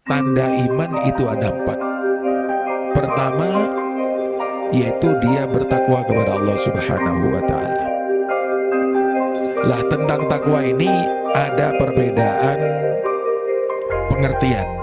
Tanda iman itu ada 4. Pertama, yaitu dia bertakwa kepada Allah Subhanahu wa Ta'ala. Lah, tentang takwa ini ada perbedaan pengertian.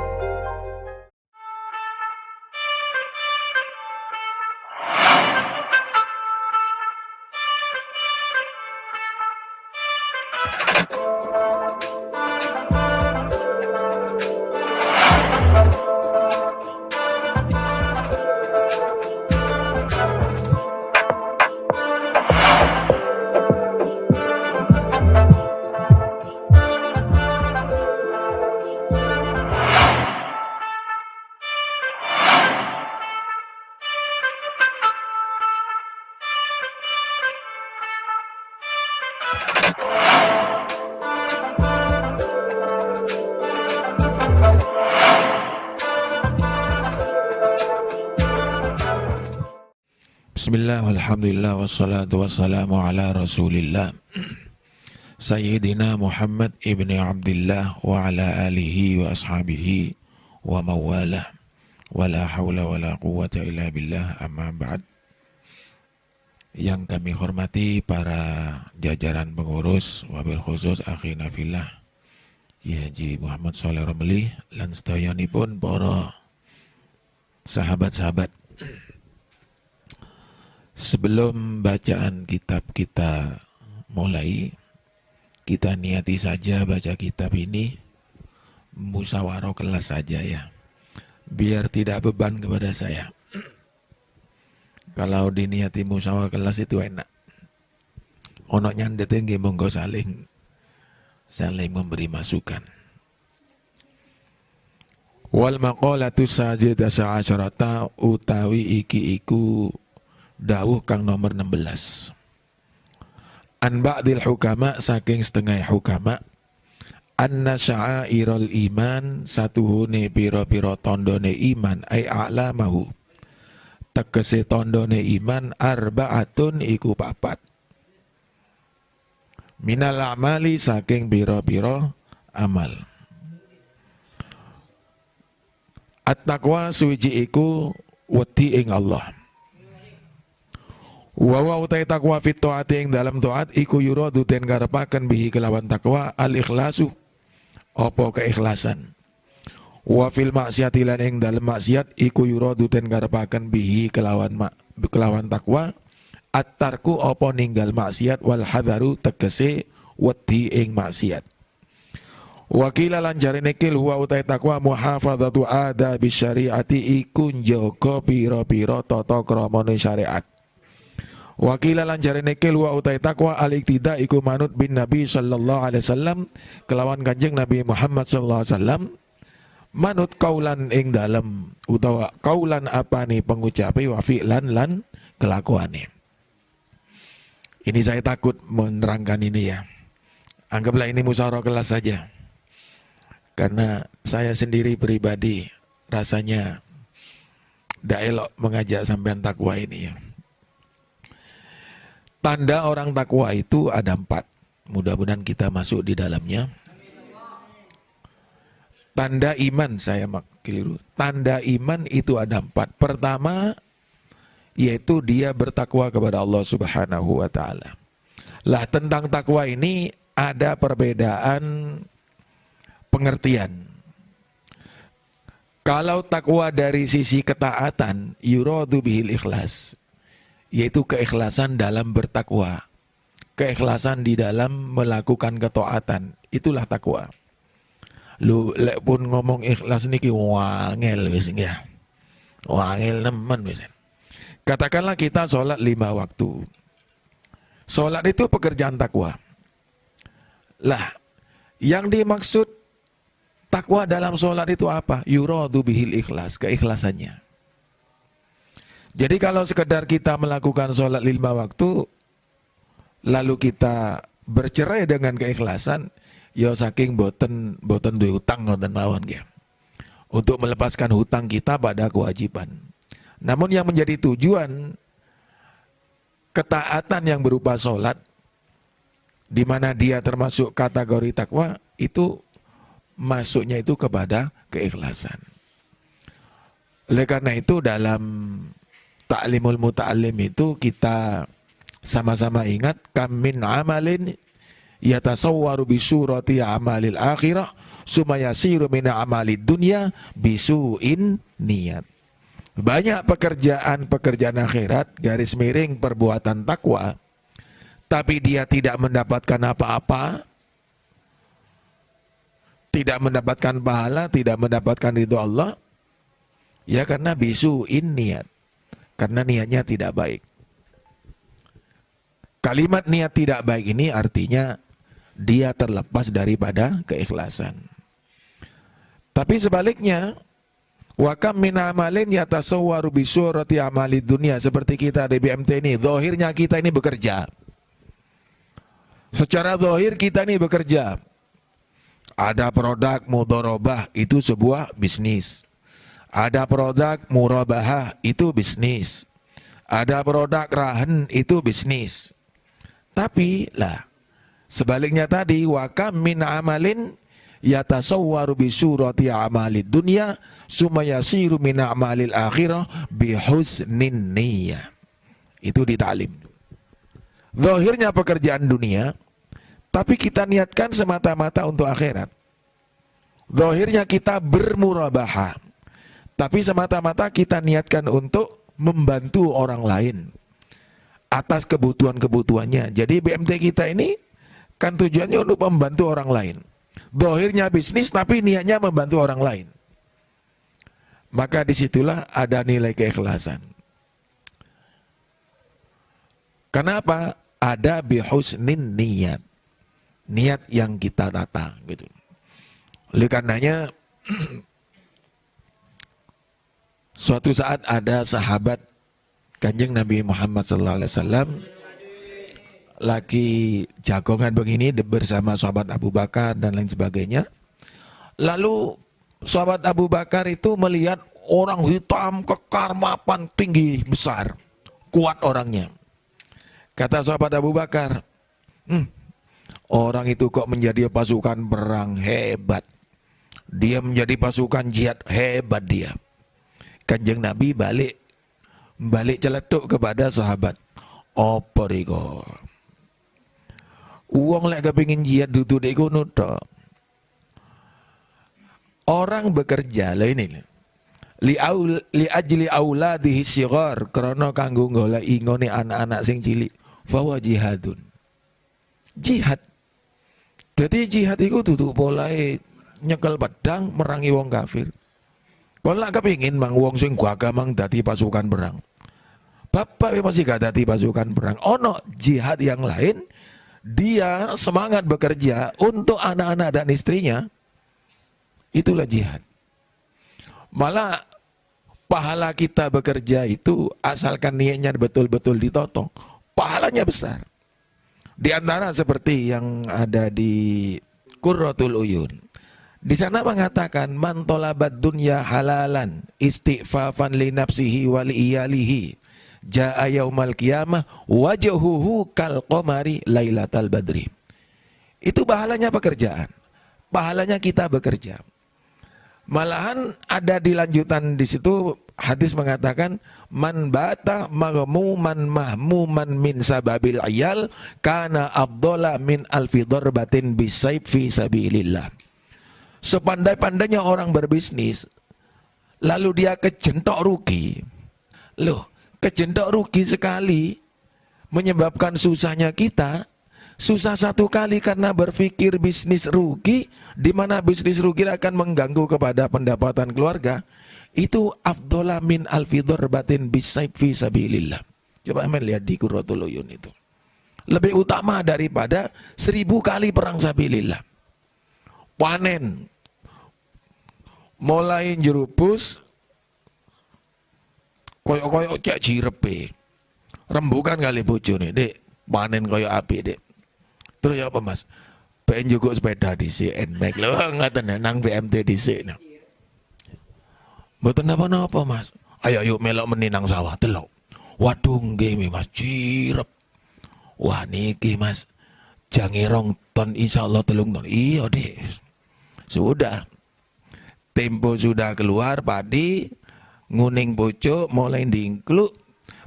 Bismillah, walhamdulillah, wassalatu wassalamu ala rasulillah Sayyidina Muhammad ibni Abdillah wa ala alihi wa ashabihi wa mawalah wa la hawla wa la quwwata illa billah, amma ba'd. Yang kami hormati para jajaran pengurus, wabil khusus akhina fillah Kiai Haji Muhammad Shalih Rombeli lan sedayanipun para sahabat-sahabat. Sebelum bacaan kitab kita mulai, kita niati saja baca kitab ini musyawarah kelas saja ya, biar tidak beban kepada saya. Kalau diniati musyawarah kelas itu enak, ono nyandet nggih, monggo saling memberi masukan. Wal maqalatu sajidata asyarata, utawi iki iku dawuh kang nomor 16. An ba'dil hukama, saking setengah hukama, anna sya'airul iman, satuhune pira-pira tandane iman, ai a'lamahu, tegese tandane iman, arba'atun iku 4. Minal amali, saking pira-pira amal. At-taqwa, suwiji iku wedi ing Allah. Wa utai takwa fit taati, ing dalam taat iku yuradu den garepaken bihi kelawan takwa al ikhlasu, apa keikhlasan. Wa fil maksiati, lan ing dalam maksiat iku yuradu den garepaken bihi kelawan takwa at-tarku, apa ninggal maksiat, wal hadaru, tegese wedi ing maksiat. Wakila lan jarine kil huwa utai takwa muhafadzatu adabi syariati, iku njaga pira-pira tata kramane syariat. Wakila lan jarine kil wa utai takwa al-iktida, iku manut bin Nabi sallallahu alaihi wasallam kelawan Kanjeng Nabi Muhammad sallallahu alaihi wasallam, manut kaulan ing dalem, utawa kaulan apane pengucape, wa fi'lan lan kelakuane. Ini saya takut menerangkan ini ya. Anggaplah ini musyawarah kelas saja. Karena saya sendiri pribadi rasanya ndak elok mengajak sampean takwa ini ya. Tanda orang takwa itu ada 4. Mudah-mudahan kita masuk di dalamnya. Tanda iman, saya keliru. Tanda iman itu ada 4. Pertama, yaitu dia bertakwa kepada Allah Subhanahu wa Ta'ala. Lah, tentang takwa ini ada perbedaan pengertian. Kalau takwa dari sisi ketaatan, yuradu bihil ikhlas, yaitu keikhlasan dalam bertakwa, keikhlasan di dalam melakukan ketaatan, itulah takwa. Lu lek pun ngomong ikhlas niki wangel wis ya. Wangel nemen wis. Katakanlah kita sholat 5 waktu. Sholat itu pekerjaan takwa. Lah, yang dimaksud takwa dalam sholat itu apa? Yuradu bihil ikhlas, keikhlasannya. Jadi kalau sekedar kita melakukan sholat 5 waktu, lalu kita bercerai dengan keikhlasan, ya saking boten duwe hutang ngoten mawon ya. Untuk melepaskan hutang kita pada kewajiban. Namun yang menjadi tujuan ketaatan yang berupa sholat, di mana dia termasuk kategori takwa, itu masuknya itu kepada keikhlasan. Oleh karena itu dalam ta'limul muta'allim itu kita sama-sama ingat kam min amalin yatasawwaru bi surati amalil akhirah sumayasiru min amalid dunya bisuin niat. Banyak pekerjaan akhirat garis miring perbuatan takwa, tapi dia tidak mendapatkan apa-apa, tidak mendapatkan pahala, tidak mendapatkan ridho Allah, ya karena bisuin niat, karena niatnya tidak baik. Kalimat niat tidak baik ini artinya dia terlepas daripada keikhlasan. Tapi sebaliknya, wa kam min amalin yatasawwaru bi surati amalid dunya, seperti kita di BMT ini, zahirnya kita ini bekerja. Secara zahir kita ini bekerja. Ada produk mudharabah, itu sebuah bisnis. Ada produk murabahah, itu bisnis. Ada produk rahan, itu bisnis. Tapi lah, sebaliknya tadi, wa kam min amalin yatasawwaru bi surati amalid dunya sumayasiru min amalil akhirah bi husnin niyyah. Itu di ta'lim. Zahirnya pekerjaan dunia, tapi kita niatkan semata-mata untuk akhirat. Zahirnya kita bermurabahah, tapi semata-mata kita niatkan untuk membantu orang lain atas kebutuhan-kebutuhannya. Jadi BMT kita ini kan tujuannya untuk membantu orang lain. Zahirnya bisnis tapi niatnya membantu orang lain. Maka disitulah ada nilai keikhlasan. Kenapa? Ada bihusnin niat. Niat yang kita tata gitu. Oleh karenanya suatu saat ada sahabat Kanjeng Nabi Muhammad SAW lagi jagongan begini bersama sahabat Abu Bakar dan lain sebagainya. Lalu sahabat Abu Bakar itu melihat orang hitam kekar mapan tinggi besar, kuat orangnya. Kata sahabat Abu Bakar, orang itu kok menjadi pasukan perang hebat. Dia menjadi pasukan jihad hebat dia. Kanjeng Nabi balik celetuk kepada sahabat. Apa riko? Uang lek kepingin jihad dudu dek kono tok. Orang bekerja lah ini. Li ajli auladihi sighar, krana kanggo golek ingone anak-anak sing cilik. Fawa jihadun. Jihad. Jadi jihad itu duduk polahe nyekel pedang merangi wong kafir. Kalau nak kepingin mang wong sing gagamang dadi pasukan perang. Bapak masih gak dadi pasukan perang. Ono jihad yang lain, dia semangat bekerja untuk anak-anak dan istrinya. Itulah jihad. Malah pahala kita bekerja itu asalkan niatnya betul-betul ditoto, pahalanya besar. Di antara seperti yang ada di Qurratul Uyun. Di sana mengatakan man talabat dunya halalan istighfafan li nafsihi wa li iyalihi jaa yaumal qiyamah wajhuhu kal qamari lailatal badri. Itu pahalanya pekerjaan. Pahalanya kita bekerja. Malahan ada di lanjutan di situ hadis mengatakan man bata maghmuman mahmuman min sababil ayal kana afdhala min alfi darbatin bisayf fi sabilillah. Sepandai-pandainya orang berbisnis lalu dia kejentok rugi. Loh, kejentok rugi sekali menyebabkan susahnya kita. Susah satu kali karena berpikir bisnis rugi, di mana bisnis rugi akan mengganggu kepada pendapatan keluarga. Itu afdhala min alfi darbatin bisayf fi sabilillah. Coba lihat di Qurratul Uyun itu. Lebih utama daripada 1000 kali perang sabilillah. Panen. Mulai jerupus koyok-koyok cek jirepe. Rembukan kali bojone, Dek. Panen koyok api, Dek. Terus ya apa Mas? pengen juga sepeda di NMAX lho ngaten nang BMT dhisik. Mboten napa-napa Mas. Ayo yuk melok meni nang sawah delok. Waduh nggih Mas cirep. Wah niki Mas jange 2 ton insyaallah 3 ton. Iya Dik. Sudah, tempo sudah keluar padi, nguning pucuk mulai dingkluk,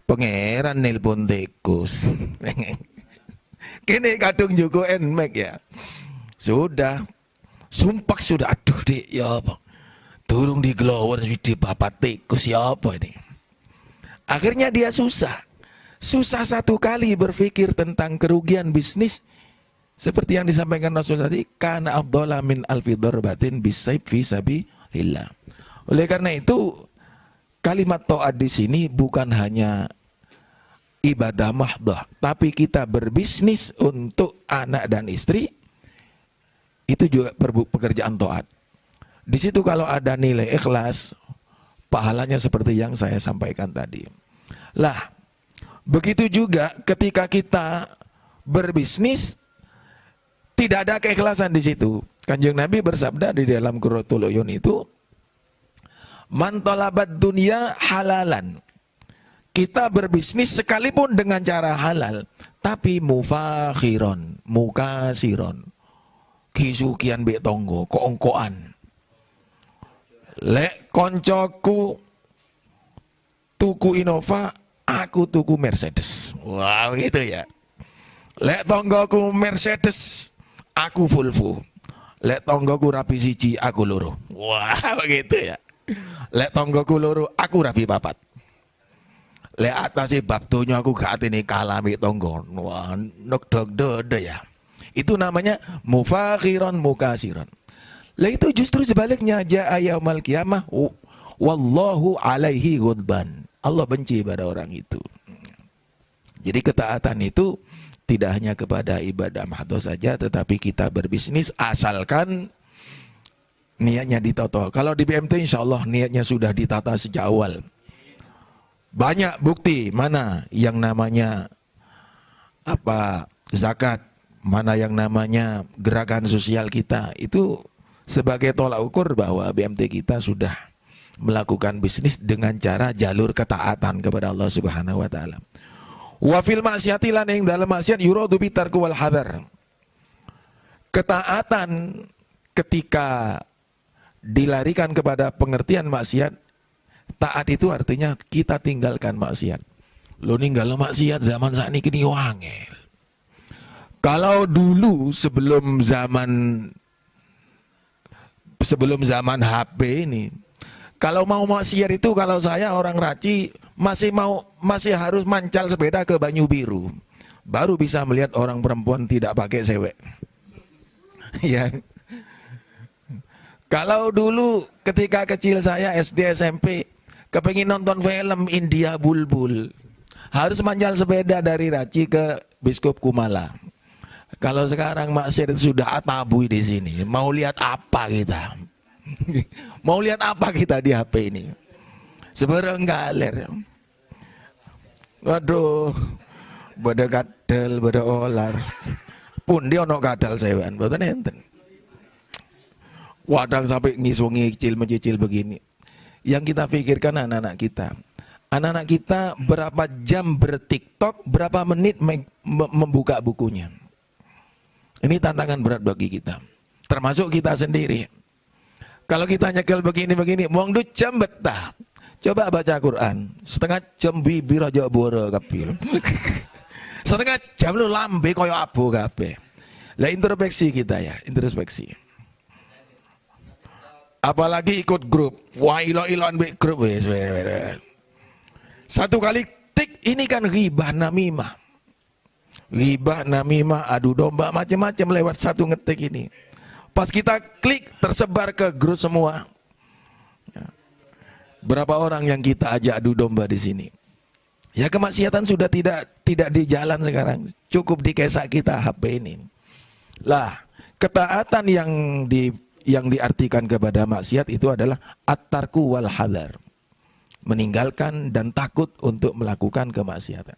pangeran nelpon tikus. Kini kadung Joko Enmek ya. Sudah, sumpah sudah, aduh dik, ya apa? Turung di gelowon di bapak tikus ya apa ini? Akhirnya dia susah satu kali berpikir tentang kerugian bisnis. Seperti yang disampaikan Rasul tadi, kana afdhala min alfi darbatin bisayf fi sabilillah. Oleh karena itu, kalimat taat di sini bukan hanya ibadah mahdhah, tapi kita berbisnis untuk anak dan istri, itu juga pekerjaan taat. Di situ kalau ada nilai ikhlas, pahalanya seperti yang saya sampaikan tadi. Lah, begitu juga ketika kita berbisnis, tidak ada keikhlasan di situ. Kanjeng Nabi bersabda di dalam Qurratul Uyun itu, man talabat dunya halalan. Kita berbisnis sekalipun dengan cara halal, tapi mufakhiron, mukasiron, kisukian bek tonggo, keongkoan. Lek koncoku tuku Innova, aku tuku Mercedes. Wow, gitu ya. Lek tonggoku Mercedes, aku Volvo. Lek tonggoku rapi siji, aku loro. Wah, begitu ya. Lek tonggoku loro, aku rapi papat. Lek atase bab donya aku gak atene kalah mbek tonggo. Wah, nok dog ya. Itu namanya mufakhiran mukasiran. Lah itu justru sebaliknya, jaa yaumal qiyamah wallahu alaihi ghadban. Allah benci pada orang itu. Jadi ketaatan itu tidak hanya kepada ibadah mahdhah saja, tetapi kita berbisnis asalkan niatnya ditata. Kalau di BMT insya Allah niatnya sudah ditata sejak awal. Banyak bukti mana yang namanya zakat, mana yang namanya gerakan sosial kita, itu sebagai tolak ukur bahwa BMT kita sudah melakukan bisnis dengan cara jalur ketaatan kepada Allah Subhanahu wa taala. Wa fil ma'siyati lan ing dalem maksiat yuradu bi tarku wal hadar. Ketaatan ketika dilarikan kepada pengertian maksiat, taat itu artinya kita tinggalkan maksiat. Lo ninggal maksiat zaman saat ini kini wangel. Kalau dulu sebelum zaman HP ini, kalau mau maksiat itu, kalau saya orang Raci masih harus mancal sepeda ke Banyu Biru, baru bisa melihat orang perempuan tidak pakai sewek. Ya. Kalau dulu ketika kecil saya SD SMP kepengin nonton film India Bulbul, harus mancal sepeda dari Raci ke Biskup Kumala. Kalau sekarang maksiat itu sudah tabu di sini. Mau lihat apa kita? Mau lihat apa kita di HP ini? Seberang galer. Waduh, beda kadal, beda olar. Pun dia ono kadal sewan, mboten enten. Wadang sampai ngisungi mencicil begini. Yang kita pikirkan anak-anak kita. Anak-anak kita berapa jam bertiktok, berapa menit membuka bukunya. Ini tantangan berat bagi kita. Termasuk kita sendiri. Kalau kita nyekel begini-begini, wong du jam betah. Coba baca Quran, setengah jam bibir aja boro kapil. Setengah jam lu lambe koyo abu kabeh. Lah introspeksi kita ya, introspeksi. Apalagi ikut grup, wah ilo-iloan be grup wes. Satu kali tik, ini kan ghibah namimah. Ghibah namimah, adu domba macam-macam lewat satu ngetik ini. Pas kita klik tersebar ke grup semua. Berapa orang yang kita ajak adu domba di sini? Ya kemaksiatan sudah tidak di jalan sekarang. Cukup di kesak kita HP ini. Lah, ketaatan yang diartikan kepada maksiat itu adalah at-tarku wal hadar. Meninggalkan dan takut untuk melakukan kemaksiatan.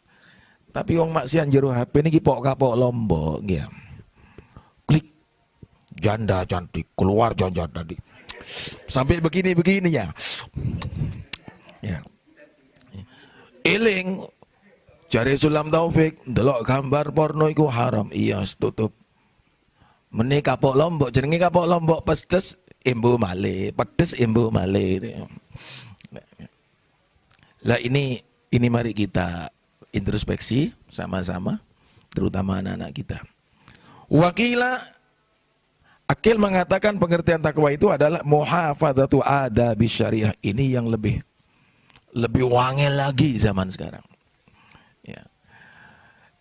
Tapi wong maksiat jero HP ini kipok-kapok lombok ya. Klik janda cantik, keluar janda tadi. Sampai begini-begini ya. Ya. Eling jare Sulam Taufik ndelok gambar porno iku haram. Iya, tutup. Meni kapok Lombok, jenenge kapok Lombok pedes imbu male, pedes imbu male. Lah ini mari kita introspeksi sama-sama, terutama anak-anak kita. Wakila Akil mengatakan pengertian takwa itu adalah muhafadzatu adabi syariah. Ini yang lebih wangel lagi zaman sekarang. Ya.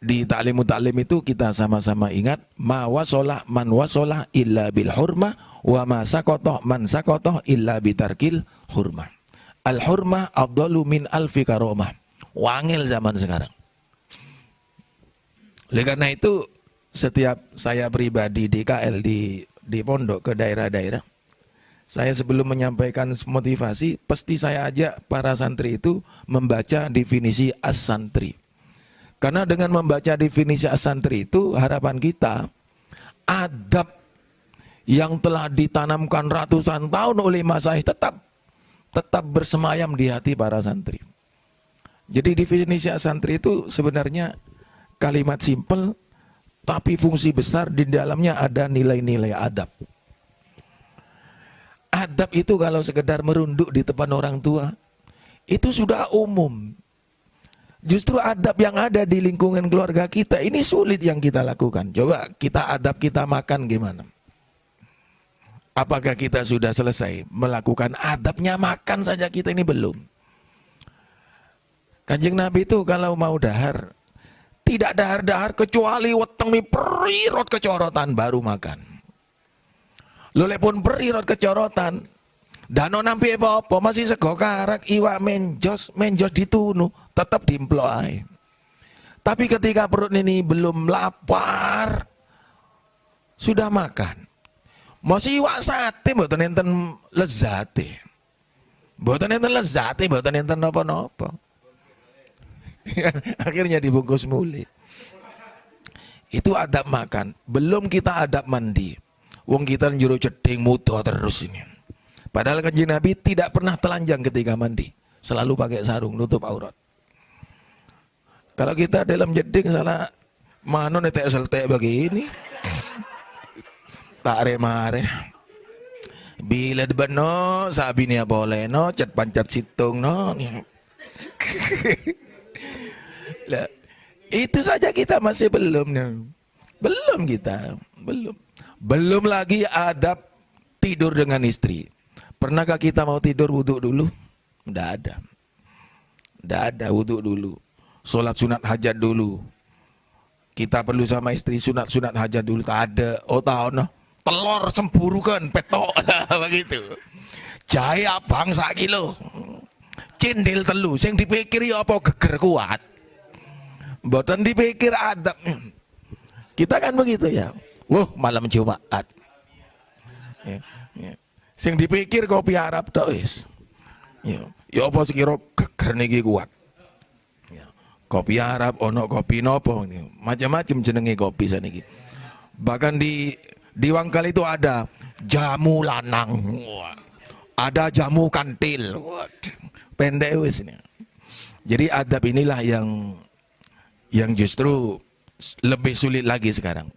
Di ta'limu ta'lim itu kita sama-sama ingat ma wasolah man wasolah illa bil hurmah wa ma sakotoh man sakotoh illa bitarkil hurmah. Al hurmah afdalu min alfi karomah. Wangel zaman sekarang. Oleh karena itu setiap saya pribadi di KL di pondok ke daerah-daerah, saya sebelum menyampaikan motivasi, pasti saya ajak para santri itu membaca definisi as-santri. Karena dengan membaca definisi as-santri itu, harapan kita, adab yang telah ditanamkan ratusan tahun oleh masyayikh tetap bersemayam di hati para santri. Jadi definisi as-santri itu sebenarnya kalimat simpel, tapi fungsi besar di dalamnya ada nilai-nilai adab. Adab itu kalau sekedar merunduk di depan orang tua, itu sudah umum. Justru adab yang ada di lingkungan keluarga kita, ini sulit yang kita lakukan. Coba kita adab kita makan gimana? Apakah kita sudah selesai melakukan adabnya makan saja kita ini belum? Kanjeng Nabi itu kalau mau dahar, tidak dahar-dahar kecuali weteng mi perirot kecorotan baru makan. Lole pun perirot kecorotan. Dano nampi apa-apa masih sego karak iwak menjos ditunu tetap diemplok ae. Tapi ketika perut ini belum lapar sudah makan. Masih iwak sate mboten enten lezate. Mboten enten lezate, mboten enten napa-napa. Akhirnya dibungkus muli. Itu adab makan. Belum kita adab mandi. Wong kita njero ceding mudo terus ini. Padahal kanjeng Nabi tidak pernah telanjang ketika mandi. Selalu pakai sarung nutup aurat. Kalau kita dalam jeding salah mano netek seltek begini. Tak remare. Bila debeno sabini boleh no cet pancat situng no. Lah, itu saja kita masih belum kita belum lagi adab tidur dengan istri. Pernahkah kita mau tidur wudhu dulu? Tidak ada wudhu dulu. Sholat sunat hajat dulu. Kita perlu sama istri sunat hajat dulu. Tak ada. Oh tahu no. Telur semburu kan petok begitu. Jahe abang sak kilo. Cendil telu sing dipikiri apa geger kuat. Mboten dipikir adab. Kita kan begitu ya. Wah, malam Jumat. Ya. Sing dipikir kopi Arab tok wis. Ya apa sekira geger niki kuat. Ya. Kopi Arab ono kopi nopo macam-macam jenenge kopi saniki. Bahkan di Wangkal itu ada jamu lanang. Ada jamu kantil. Pendek wis ini. Jadi adab inilah yang justru lebih sulit lagi sekarang.